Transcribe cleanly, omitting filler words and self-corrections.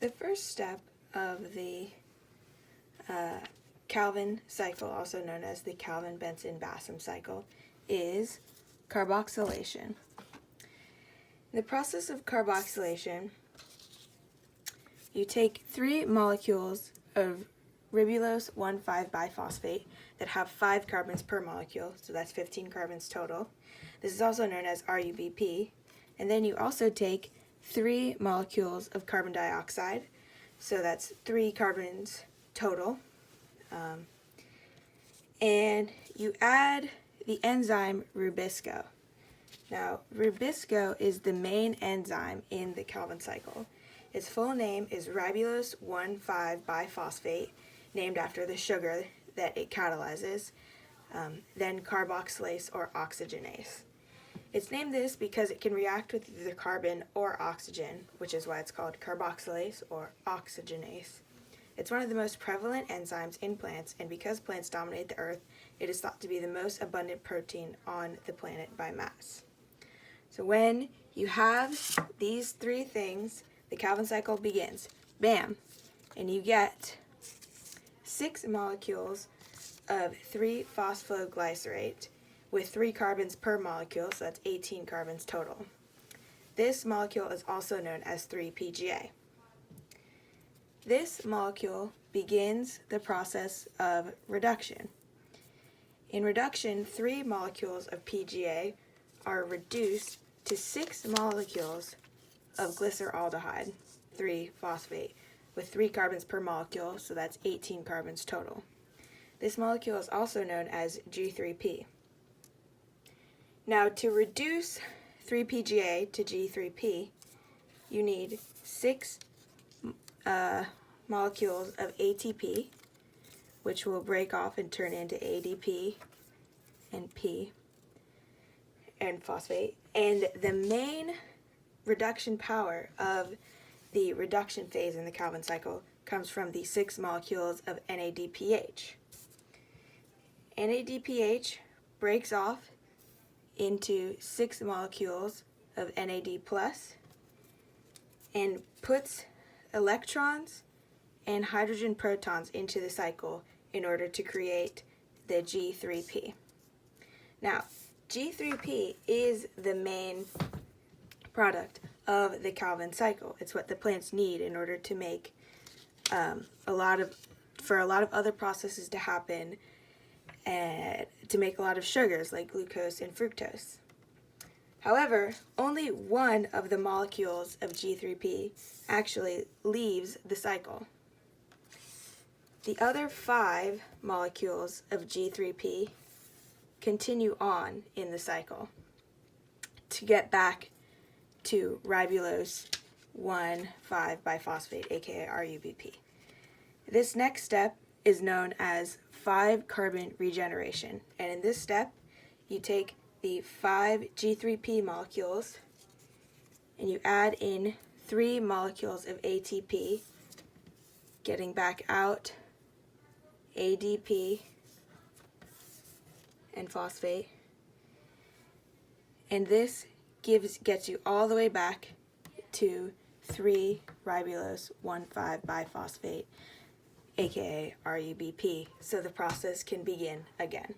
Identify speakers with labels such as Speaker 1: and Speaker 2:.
Speaker 1: The first step of the Calvin cycle, also known as the Calvin-Benson-Bassam cycle, is carboxylation. In the process of carboxylation, you take 3 molecules of ribulose 1,5-biphosphate that have 5 carbons per molecule, so that's 15 carbons total. This is also known as RUBP. And then you also take 3 molecules of carbon dioxide, so that's 3 carbons total. And you add the enzyme rubisco. Now, rubisco is the main enzyme in the Calvin cycle. Its full name is ribulose 1,5-biphosphate, named after the sugar that it catalyzes, then carboxylase or oxygenase. It's named this because it can react with either carbon or oxygen, which is why it's called carboxylase or oxygenase. It's one of the most prevalent enzymes in plants, and because plants dominate the earth, it is thought to be the most abundant protein on the planet by mass. So when you have these 3 things, the Calvin cycle begins. Bam! And you get 6 molecules of 3-phosphoglycerate with 3 carbons per molecule, so that's 18 carbons total. This molecule is also known as 3-PGA. This molecule begins the process of reduction. In reduction, 3 molecules of PGA are reduced to 6 molecules of glyceraldehyde, 3-phosphate, with 3 carbons per molecule, so that's 18 carbons total. This molecule is also known as G3P. Now, to reduce 3-PGA to G3P, you need 6 molecules of ATP, which will break off and turn into ADP and P and phosphate. And the main reduction power of the reduction phase in the Calvin cycle comes from the 6 molecules of NADPH. NADPH breaks off into 6 molecules of NAD+ and puts electrons and hydrogen protons into the cycle in order to create the G3P. Now, G3P is the main product of the Calvin cycle. It's what the plants need in order to make a lot of other processes to happen, and to make a lot of sugars like glucose and fructose. However, only one of the molecules of G3P actually leaves the cycle. The other 5 molecules of G3P continue on in the cycle to get back to ribulose 1,5-biphosphate, aka RUBP. This next step is known as 5-carbon regeneration, and in this step you take the 5 G3P molecules and you add in 3 molecules of ATP, getting back out ADP and phosphate, and this gets you all the way back to 3-ribulose 1,5-biphosphate, aka RUBP, so the process can begin again.